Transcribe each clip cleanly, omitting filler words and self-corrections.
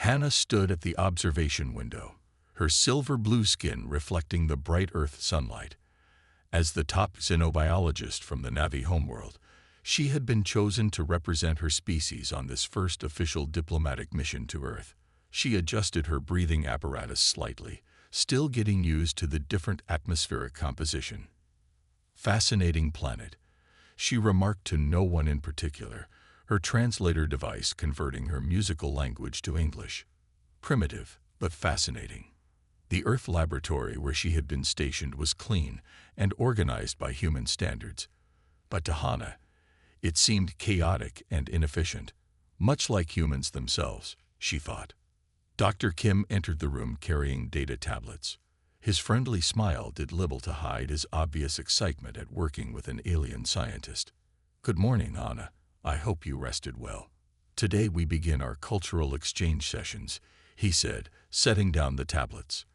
Hannah stood at the observation window, her silver blue skin reflecting the bright Earth sunlight. As the top xenobiologist from the Navi homeworld, she had been chosen to represent her species on this first official diplomatic mission to Earth. She adjusted her breathing apparatus slightly, still getting used to the different atmospheric composition. Fascinating planet, she remarked to no one in particular, her translator device converting her musical language to English. Primitive, but fascinating. The Earth laboratory where she had been stationed was clean and organized by human standards. But to Hannah, it seemed chaotic and inefficient, much like humans themselves, she thought. Dr. Kim entered the room carrying data tablets. His friendly smile did little to hide his obvious excitement at working with an alien scientist. "Good morning, Hannah. I hope you rested well. Today we begin our cultural exchange sessions," he said, setting down the tablets.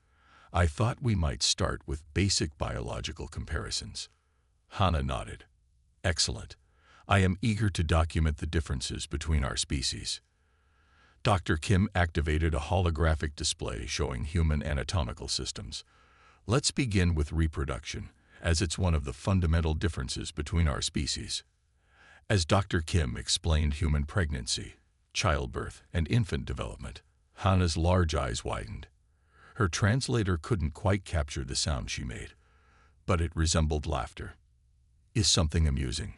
"I thought we might start with basic biological comparisons." Hannah nodded. "Excellent. I am eager to document the differences between our species." Dr. Kim activated a holographic display showing human anatomical systems. "Let's begin with reproduction, as it's one of the fundamental differences between our species." As Dr. Kim explained human pregnancy, childbirth, and infant development, Hannah's large eyes widened. Her translator couldn't quite capture the sound she made, but it resembled laughter. "Is something amusing?"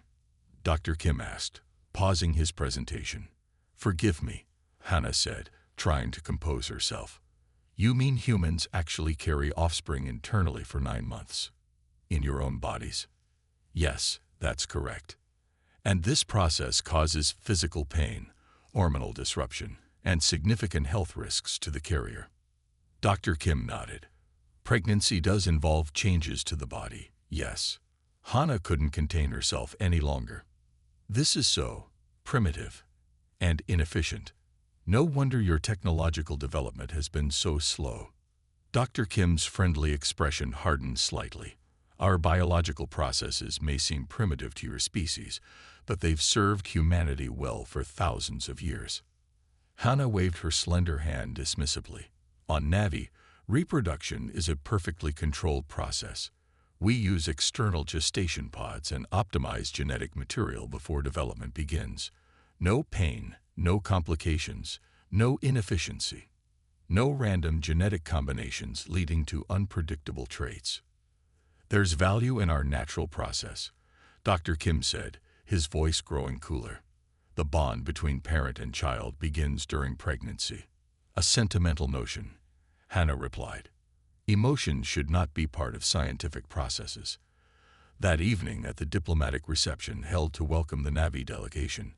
Dr. Kim asked, pausing his presentation. "Forgive me," Hannah said, trying to compose herself. "You mean humans actually carry offspring internally for 9 months? In your own bodies?" "Yes, that's correct. And this process causes physical pain, hormonal disruption, and significant health risks to the carrier." Dr. Kim nodded. "Pregnancy does involve changes to the body, yes." Hannah couldn't contain herself any longer. "This is so primitive and inefficient. No wonder your technological development has been so slow." Dr. Kim's friendly expression hardened slightly. "Our biological processes may seem primitive to your species, but they've served humanity well for thousands of years." Hannah waved her slender hand dismissively. "On Navi, reproduction is a perfectly controlled process. We use external gestation pods and optimize genetic material before development begins. No pain, no complications, no inefficiency. No random genetic combinations leading to unpredictable traits. There's value in our natural process," Dr. Kim said, his voice growing cooler. "The bond between parent and child begins during pregnancy." "A sentimental notion," Hannah replied. "Emotions should not be part of scientific processes." That evening at the diplomatic reception held to welcome the Navi delegation,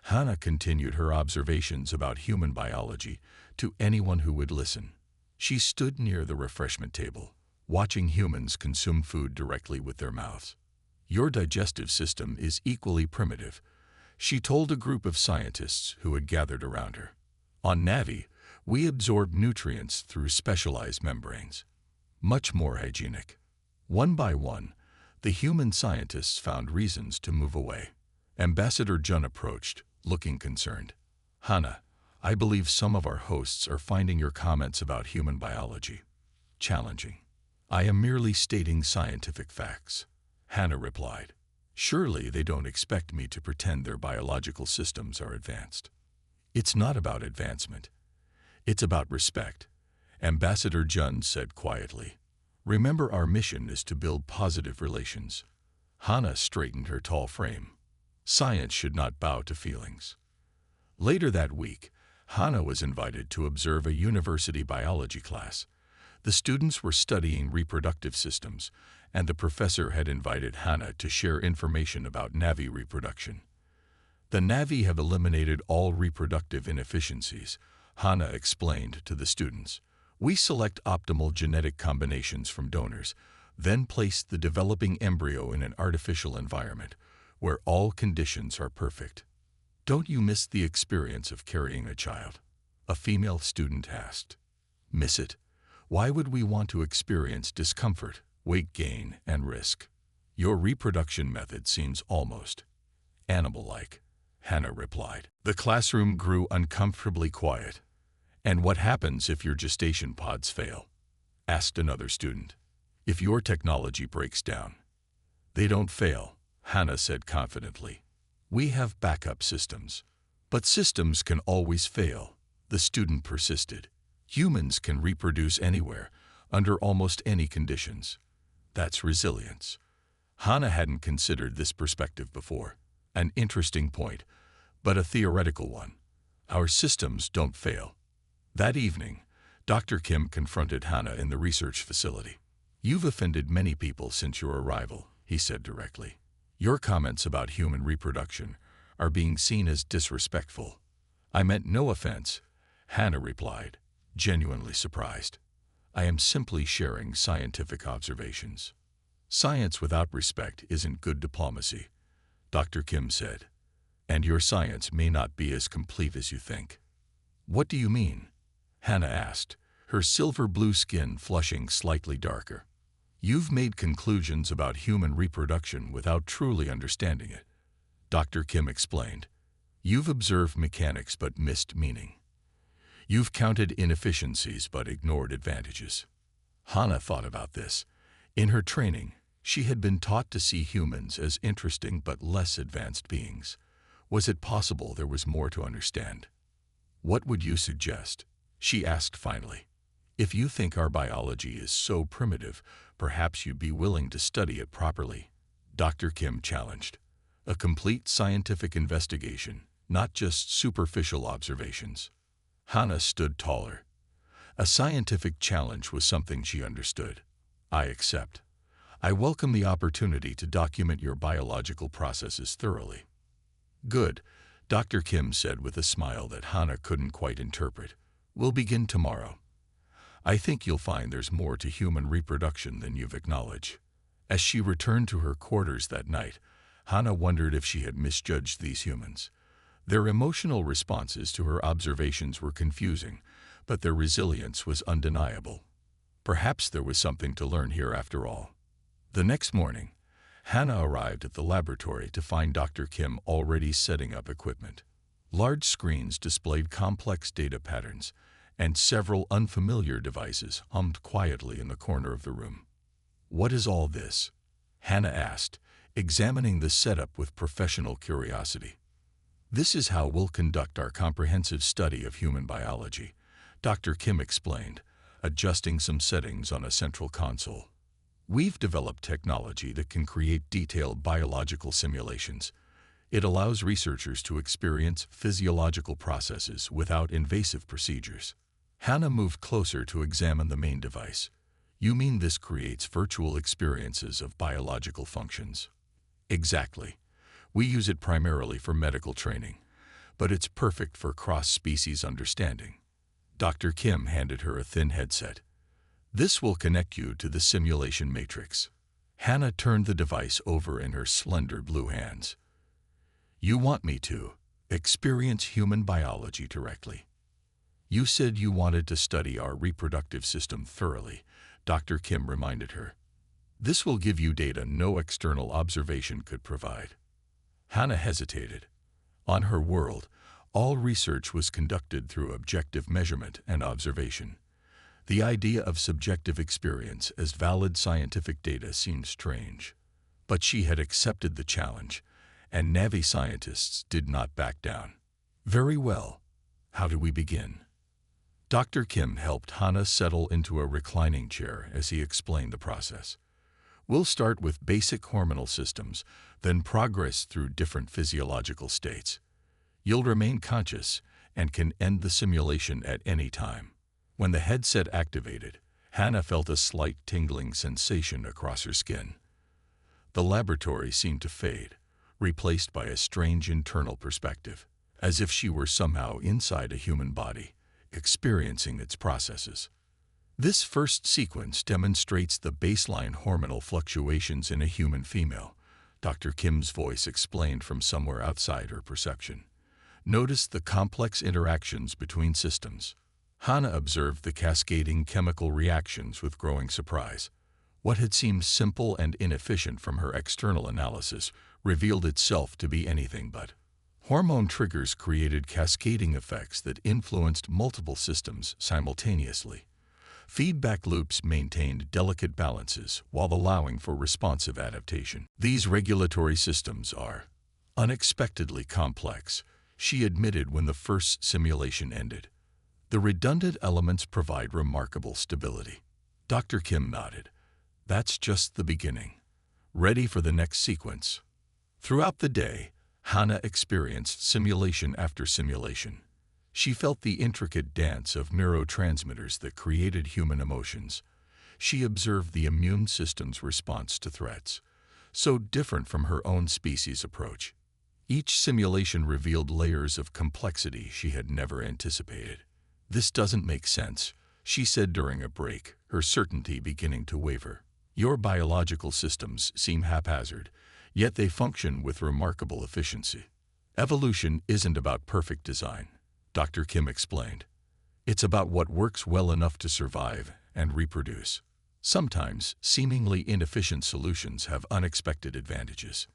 Hannah continued her observations about human biology to anyone who would listen. She stood near the refreshment table, watching humans consume food directly with their mouths. "Your digestive system is equally primitive," she told a group of scientists who had gathered around her. "On Navi, we absorb nutrients through specialized membranes. Much more hygienic." One by one, the human scientists found reasons to move away. Ambassador Jun approached, looking concerned. "Hannah, I believe some of our hosts are finding your comments about human biology challenging." "I am merely stating scientific facts," Hannah replied. "Surely they don't expect me to pretend their biological systems are advanced." "It's not about advancement. It's about respect," Ambassador Jun said quietly. "Remember, our mission is to build positive relations." Hannah straightened her tall frame. Science should not bow to feelings. Later that week, Hannah was invited to observe a university biology class. The students were studying reproductive systems, and the professor had invited Hannah to share information about Navi reproduction. "The Navi have eliminated all reproductive inefficiencies," Hannah explained to the students. "We select optimal genetic combinations from donors, then place the developing embryo in an artificial environment where all conditions are perfect." "Don't you miss the experience of carrying a child?" a female student asked. "Miss it? Why would we want to experience discomfort, weight gain, and risk?" "Your reproduction method seems almost animal-like," Hannah replied. The classroom grew uncomfortably quiet. "And what happens if your gestation pods fail?" asked another student. "If your technology breaks down?" "They don't fail," Hannah said confidently. "We have backup systems." "But systems can always fail," the student persisted. "Humans can reproduce anywhere, under almost any conditions. That's resilience." Hannah hadn't considered this perspective before. An interesting point, but a theoretical one. Our systems don't fail. That evening, Dr. Kim confronted Hannah in the research facility. "You've offended many people since your arrival," he said directly. "Your comments about human reproduction are being seen as disrespectful." "I meant no offense," Hannah replied, genuinely surprised. "I am simply sharing scientific observations." "Science without respect isn't good diplomacy," Dr. Kim said. "And your science may not be as complete as you think." "What do you mean?" Hannah asked, her silver blue skin flushing slightly darker. "You've made conclusions about human reproduction without truly understanding it," Dr. Kim explained. "You've observed mechanics but missed meaning. You've counted inefficiencies but ignored advantages." Hannah thought about this. In her training, she had been taught to see humans as interesting but less advanced beings. Was it possible there was more to understand? "What would you suggest?" she asked finally. "If you think our biology is so primitive, perhaps you'd be willing to study it properly," Dr. Kim challenged. "A complete scientific investigation, not just superficial observations." Hannah stood taller. A scientific challenge was something she understood. "I accept. I welcome the opportunity to document your biological processes thoroughly." "Good," Dr. Kim said with a smile that Hannah couldn't quite interpret. "We'll begin tomorrow. I think you'll find there's more to human reproduction than you've acknowledged." As she returned to her quarters that night, Hannah wondered if she had misjudged these humans. Their emotional responses to her observations were confusing, but their resilience was undeniable. Perhaps there was something to learn here after all. The next morning, Hannah arrived at the laboratory to find Dr. Kim already setting up equipment. Large screens displayed complex data patterns, and several unfamiliar devices hummed quietly in the corner of the room. "What is all this?" Hannah asked, examining the setup with professional curiosity. "This is how we'll conduct our comprehensive study of human biology," Dr. Kim explained, adjusting some settings on a central console. "We've developed technology that can create detailed biological simulations. It allows researchers to experience physiological processes without invasive procedures." Hannah moved closer to examine the main device. "You mean this creates virtual experiences of biological functions?" "Exactly. We use it primarily for medical training, but it's perfect for cross-species understanding." Dr. Kim handed her a thin headset. "This will connect you to the simulation matrix." Hannah turned the device over in her slender blue hands. "You want me to experience human biology directly. You said you wanted to study our reproductive system thoroughly," Dr. Kim reminded her. "This will give you data no external observation could provide." Hannah hesitated. On her world, all research was conducted through objective measurement and observation. The idea of subjective experience as valid scientific data seemed strange. But she had accepted the challenge, and Navi scientists did not back down. "Very well. How do we begin?" Dr. Kim helped Hannah settle into a reclining chair as he explained the process. "We'll start with basic hormonal systems, then progress through different physiological states. You'll remain conscious and can end the simulation at any time." When the headset activated, Hannah felt a slight tingling sensation across her skin. The laboratory seemed to fade, replaced by a strange internal perspective, as if she were somehow inside a human body, experiencing its processes. This first sequence demonstrates the baseline hormonal fluctuations in a human female, Dr. Kim's voice explained from somewhere outside her perception. "Notice the complex interactions between systems." Hannah observed the cascading chemical reactions with growing surprise. What had seemed simple and inefficient from her external analysis revealed itself to be anything but. Hormone triggers created cascading effects that influenced multiple systems simultaneously. Feedback loops maintained delicate balances while allowing for responsive adaptation. These regulatory systems are unexpectedly complex, she admitted when the first simulation ended. The redundant elements provide remarkable stability. Dr. Kim nodded. That's just the beginning. Ready for the next sequence. Throughout the day, Hannah experienced simulation after simulation. She felt the intricate dance of neurotransmitters that created human emotions. She observed the immune system's response to threats, so different from her own species' approach. Each simulation revealed layers of complexity she had never anticipated. This doesn't make sense, she said during a break, her certainty beginning to waver. Your biological systems seem haphazard, yet they function with remarkable efficiency. Evolution isn't about perfect design, Dr. Kim explained. It's about what works well enough to survive and reproduce. Sometimes, seemingly inefficient solutions have unexpected advantages.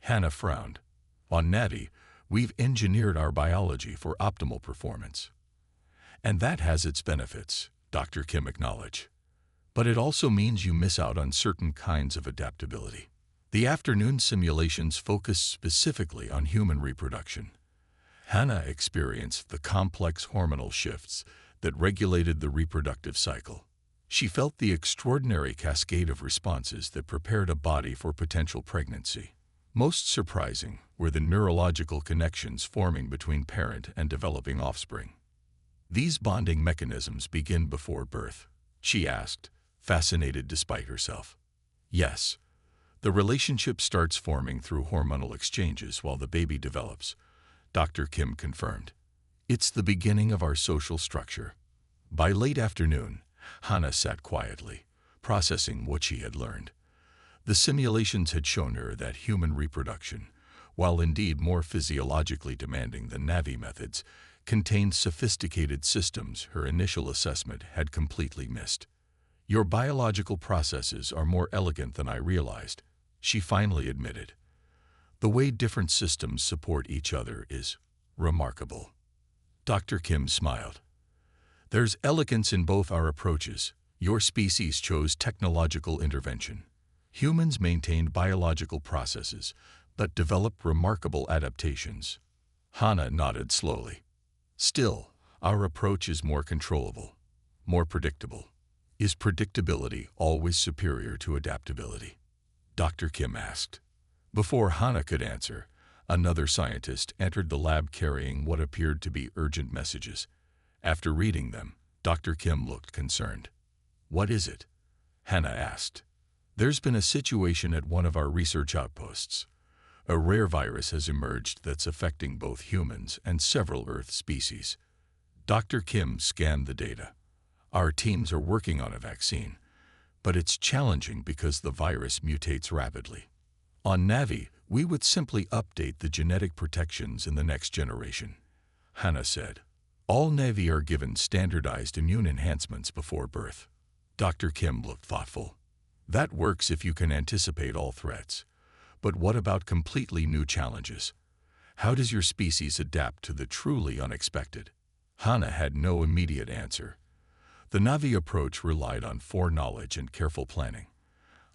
Hannah frowned. On Navi, we've engineered our biology for optimal performance. And that has its benefits, Dr. Kim acknowledged. But it also means you miss out on certain kinds of adaptability. The afternoon simulations focused specifically on human reproduction. Hannah experienced the complex hormonal shifts that regulated the reproductive cycle. She felt the extraordinary cascade of responses that prepared a body for potential pregnancy. Most surprising were the neurological connections forming between parent and developing offspring. These bonding mechanisms begin before birth, she asked, fascinated despite herself. Yes, the relationship starts forming through hormonal exchanges while the baby develops, Dr. Kim confirmed. It's the beginning of our social structure. By late afternoon, Hannah sat quietly, processing what she had learned. The simulations had shown her that human reproduction, while indeed more physiologically demanding than Navi methods, contained sophisticated systems her initial assessment had completely missed. Your biological processes are more elegant than I realized, she finally admitted. The way different systems support each other is remarkable. Dr. Kim smiled. There's elegance in both our approaches. Your species chose technological intervention. Humans maintained biological processes, but developed remarkable adaptations. Hannah nodded slowly. Still, our approach is more controllable, more predictable. Is predictability always superior to adaptability? Dr. Kim asked. Before Hannah could answer, another scientist entered the lab carrying what appeared to be urgent messages. After reading them, Dr. Kim looked concerned. What is it? Hannah asked. There's been a situation at one of our research outposts. A rare virus has emerged that's affecting both humans and several Earth species. Dr. Kim scanned the data. Our teams are working on a vaccine, but it's challenging because the virus mutates rapidly. On Navi, we would simply update the genetic protections in the next generation, Hannah said. All Navi are given standardized immune enhancements before birth. Dr. Kim looked thoughtful. That works if you can anticipate all threats. But what about completely new challenges? How does your species adapt to the truly unexpected? Hannah had no immediate answer. The Navi approach relied on foreknowledge and careful planning.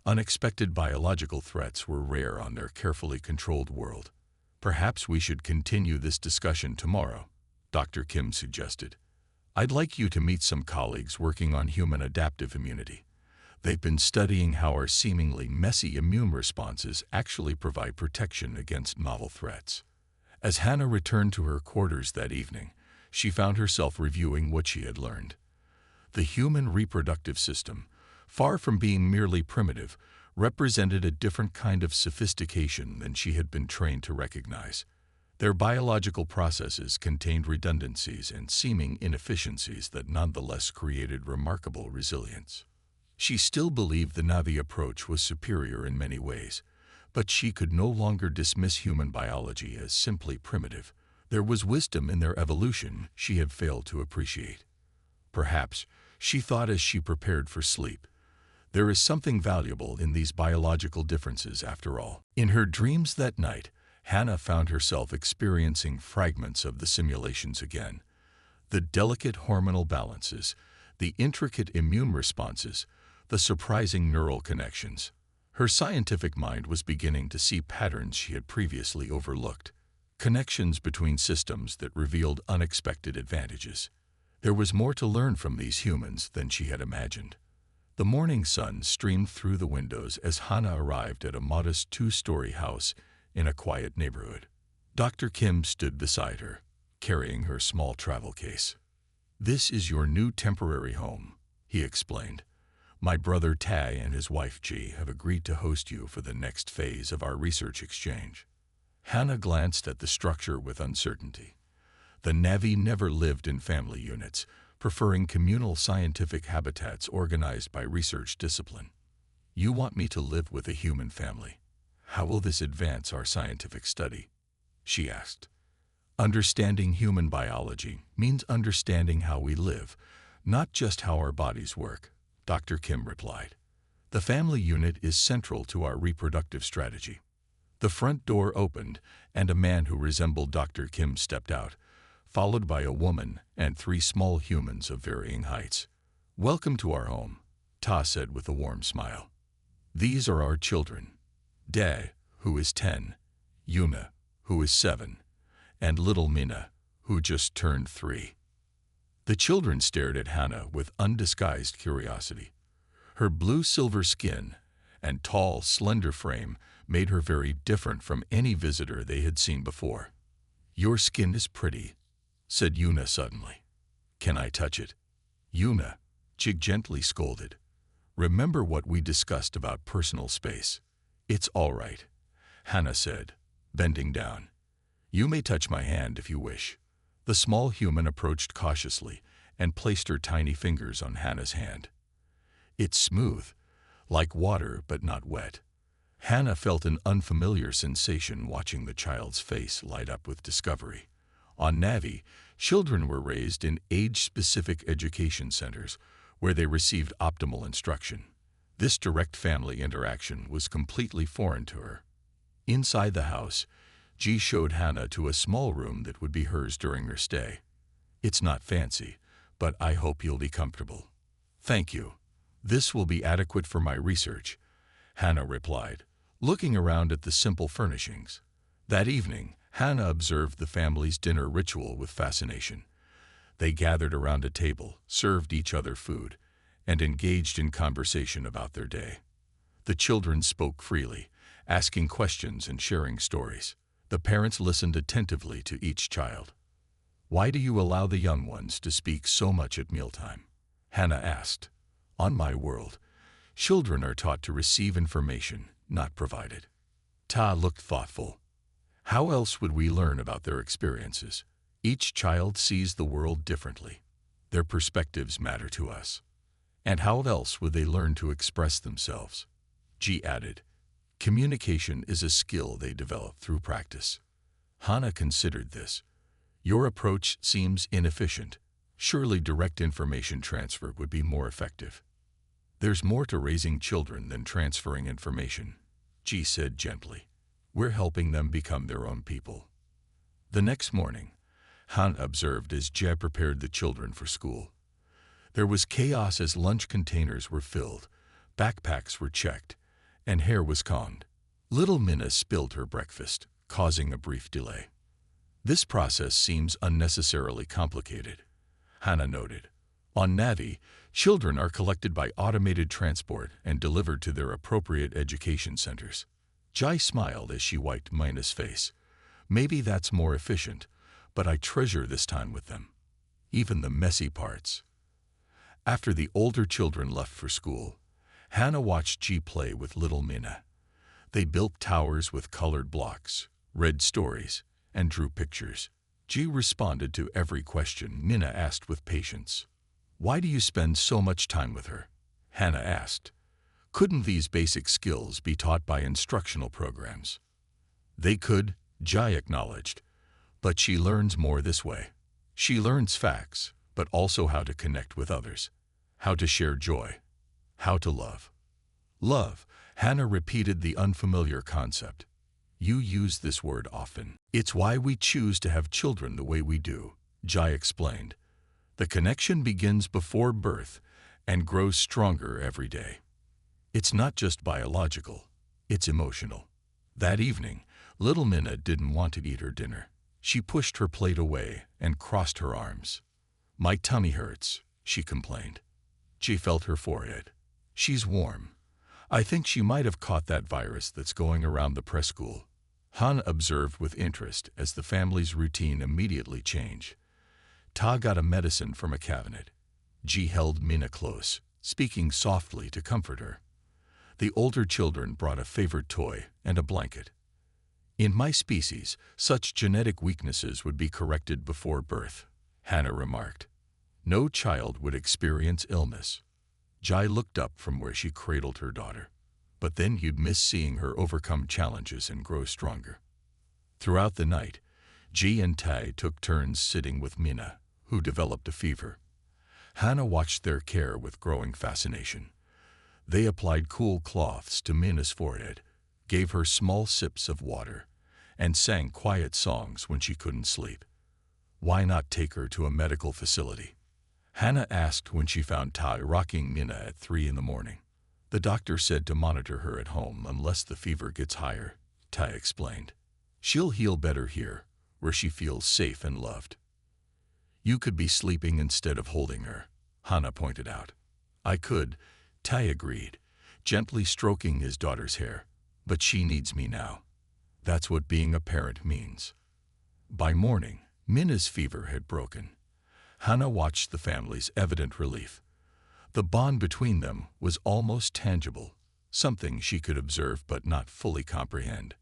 Unexpected biological threats were rare on their carefully controlled world. Perhaps we should continue this discussion tomorrow, Dr. Kim suggested. I'd like you to meet some colleagues working on human adaptive immunity. They've been studying how our seemingly messy immune responses actually provide protection against novel threats. As Hannah returned to her quarters that evening, she found herself reviewing what she had learned. The human reproductive system, far from being merely primitive, represented a different kind of sophistication than she had been trained to recognize. Their biological processes contained redundancies and seeming inefficiencies that nonetheless created remarkable resilience. She still believed the Navi approach was superior in many ways, but she could no longer dismiss human biology as simply primitive. There was wisdom in their evolution she had failed to appreciate. Perhaps, she thought as she prepared for sleep, there is something valuable in these biological differences after all. In her dreams that night, Hannah found herself experiencing fragments of the simulations again. The delicate hormonal balances, the intricate immune responses, the surprising neural connections. Her scientific mind was beginning to see patterns she had previously overlooked, connections between systems that revealed unexpected advantages. There was more to learn from these humans than she had imagined. The morning sun streamed through the windows as Hannah arrived at a modest two-story house in a quiet neighborhood. Dr. Kim stood beside her, carrying her small travel case. "This is your new temporary home," he explained. "My brother Tai and his wife Ji have agreed to host you for the next phase of our research exchange." Hannah glanced at the structure with uncertainty. The Na'vi never lived in family units, preferring communal scientific habitats organized by research discipline. "You want me to live with a human family? How will this advance our scientific study?" she asked. "Understanding human biology means understanding how we live, not just how our bodies work," Dr. Kim replied. "The family unit is central to our reproductive strategy." The front door opened, and a man who resembled Dr. Kim stepped out, followed by a woman and 3 small humans of varying heights. "Welcome to our home," Ta said with a warm smile. "These are our children, Dae, who is 10, Yuna, who is 7, and little Mina, who just turned 3. The children stared at Hannah with undisguised curiosity. Her blue-silver skin and tall, slender frame made her very different from any visitor they had seen before. "Your skin is pretty," said Yuna suddenly. "Can I touch it?" "Yuna," Jig gently scolded. "Remember what we discussed about personal space." "It's all right," Hannah said, bending down. "You may touch my hand if you wish." The small human approached cautiously and placed her tiny fingers on Hannah's hand. "It's smooth, like water but not wet." Hannah felt an unfamiliar sensation watching the child's face light up with discovery. On Na'vi, children were raised in age-specific education centers where they received optimal instruction. This direct family interaction was completely foreign to her. Inside the house, Ji showed Hannah to a small room that would be hers during her stay. "It's not fancy, but I hope you'll be comfortable." "Thank you. This will be adequate for my research," Hannah replied, looking around at the simple furnishings. That evening, Hannah observed the family's dinner ritual with fascination. They gathered around a table, served each other food, and engaged in conversation about their day. The children spoke freely, asking questions and sharing stories. The parents listened attentively to each child. "Why do you allow the young ones to speak so much at mealtime?" Hannah asked. "On my world, children are taught to receive information, not provide it." Ta looked thoughtful. "How else would we learn about their experiences? Each child sees the world differently. Their perspectives matter to us. And how else would they learn to express themselves?" Ji added, "Communication is a skill they develop through practice." Hannah considered this. "Your approach seems inefficient. Surely direct information transfer would be more effective." "There's more to raising children than transferring information," Ji said gently. "We're helping them become their own people." The next morning, Hannah observed as Jeb prepared the children for school. There was chaos as lunch containers were filled, backpacks were checked, and hair was combed. Little Minna spilled her breakfast, causing a brief delay. "This process seems unnecessarily complicated," Hannah noted. "On Na'vi, children are collected by automated transport and delivered to their appropriate education centers." Jai smiled as she wiped Mina's face. "Maybe that's more efficient, but I treasure this time with them. Even the messy parts." After the older children left for school, Hannah watched Ji play with little Minna. They built towers with colored blocks, read stories, and drew pictures. Ji responded to every question Minna asked with patience. "Why do you spend so much time with her?" Hannah asked. "Couldn't these basic skills be taught by instructional programs?" "They could," Jai acknowledged, "but she learns more this way. She learns facts, but also how to connect with others, how to share joy, how to love." "Love," Hannah repeated the unfamiliar concept. You use this word often. It's why we choose to have children the way we do, Jai explained. The connection begins before birth and grows stronger every day. It's not just biological, it's emotional. That evening, little Minna didn't want to eat her dinner. She pushed her plate away and crossed her arms. My tummy hurts, she complained. She felt her forehead. She's warm. I think she might have caught that virus that's going around the preschool. Han observed with interest as the family's routine immediately changed. Ta got a medicine from a cabinet. Ji held Minna close, speaking softly to comfort her. The older children brought a favorite toy and a blanket. In my species, such genetic weaknesses would be corrected before birth, Hannah remarked. No child would experience illness. Jai looked up from where she cradled her daughter. But then you'd miss seeing her overcome challenges and grow stronger. Throughout the night, Ji and Tai took turns sitting with Minna, who developed a fever. Hannah watched their care with growing fascination. They applied cool cloths to Minna's forehead, gave her small sips of water, and sang quiet songs when she couldn't sleep. Why not take her to a medical facility? Hannah asked when she found Tai rocking Minna at 3 in the morning. The doctor said to monitor her at home unless the fever gets higher, Tai explained. She'll heal better here, where she feels safe and loved. You could be sleeping instead of holding her, Hannah pointed out. I could, Tai agreed, gently stroking his daughter's hair. But she needs me now. That's what being a parent means. By morning, Minna's fever had broken. Hannah watched the family's evident relief. The bond between them was almost tangible, something she could observe but not fully comprehend.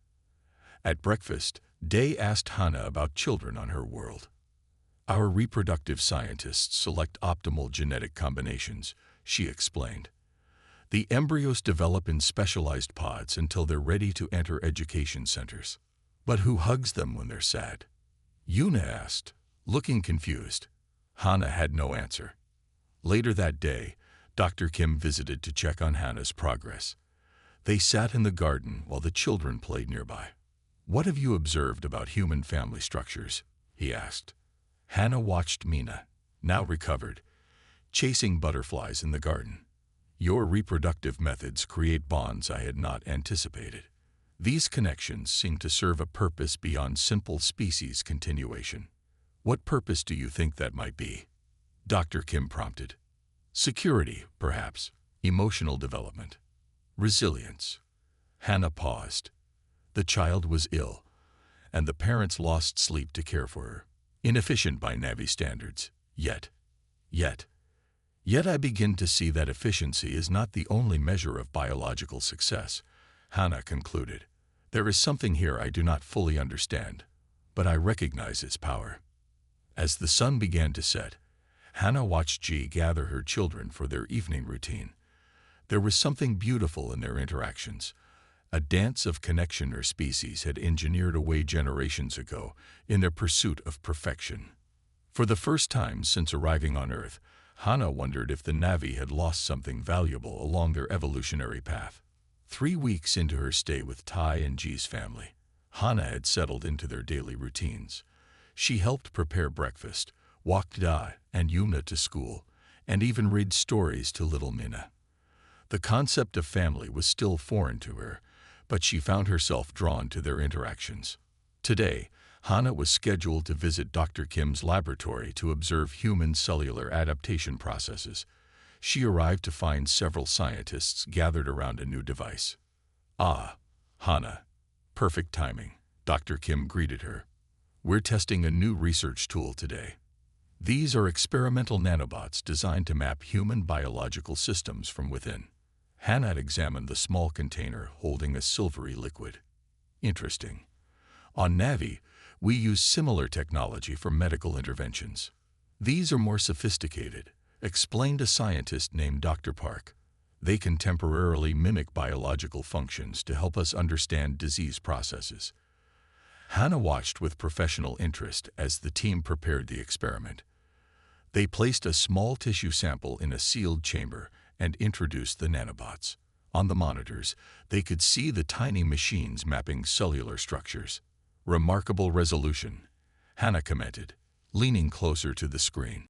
At breakfast, Day asked Hannah about children on her world. Our reproductive scientists select optimal genetic combinations, she explained. The embryos develop in specialized pods until they're ready to enter education centers. But who hugs them when they're sad? Yuna asked, looking confused. Hannah had no answer. Later that day, Dr. Kim visited to check on Hannah's progress. They sat in the garden while the children played nearby. What have you observed about human family structures? He asked. Hannah watched Minna, now recovered, chasing butterflies in the garden. Your reproductive methods create bonds I had not anticipated. These connections seem to serve a purpose beyond simple species continuation. What purpose do you think that might be? Dr. Kim prompted. Security, perhaps. Emotional development. Resilience. Hannah paused. The child was ill, and the parents lost sleep to care for her. Inefficient by Navi standards. Yet I begin to see that efficiency is not the only measure of biological success, Hannah concluded. There is something here I do not fully understand, but I recognize its power. As the sun began to set, Hannah watched Ji gather her children for their evening routine. There was something beautiful in their interactions, a dance of connection her species had engineered away generations ago in their pursuit of perfection. For the first time since arriving on Earth, Hannah wondered if the Navi had lost something valuable along their evolutionary path. 3 weeks into her stay with Tai and Ji's family, Hannah had settled into their daily routines. She helped prepare breakfast, walked Da and Yuna to school, and even read stories to little Minna. The concept of family was still foreign to her, but she found herself drawn to their interactions. Today, Hannah was scheduled to visit Dr. Kim's laboratory to observe human cellular adaptation processes. She arrived to find several scientists gathered around a new device. Ah, Hannah. Perfect timing, Dr. Kim greeted her. We're testing a new research tool today. These are experimental nanobots designed to map human biological systems from within. Hannah examined the small container holding a silvery liquid. Interesting. On Navi, we use similar technology for medical interventions. These are more sophisticated, explained a scientist named Dr. Park. They can temporarily mimic biological functions to help us understand disease processes. Hannah watched with professional interest as the team prepared the experiment. They placed a small tissue sample in a sealed chamber and introduced the nanobots. On the monitors, they could see the tiny machines mapping cellular structures. "Remarkable resolution," Hannah commented, leaning closer to the screen.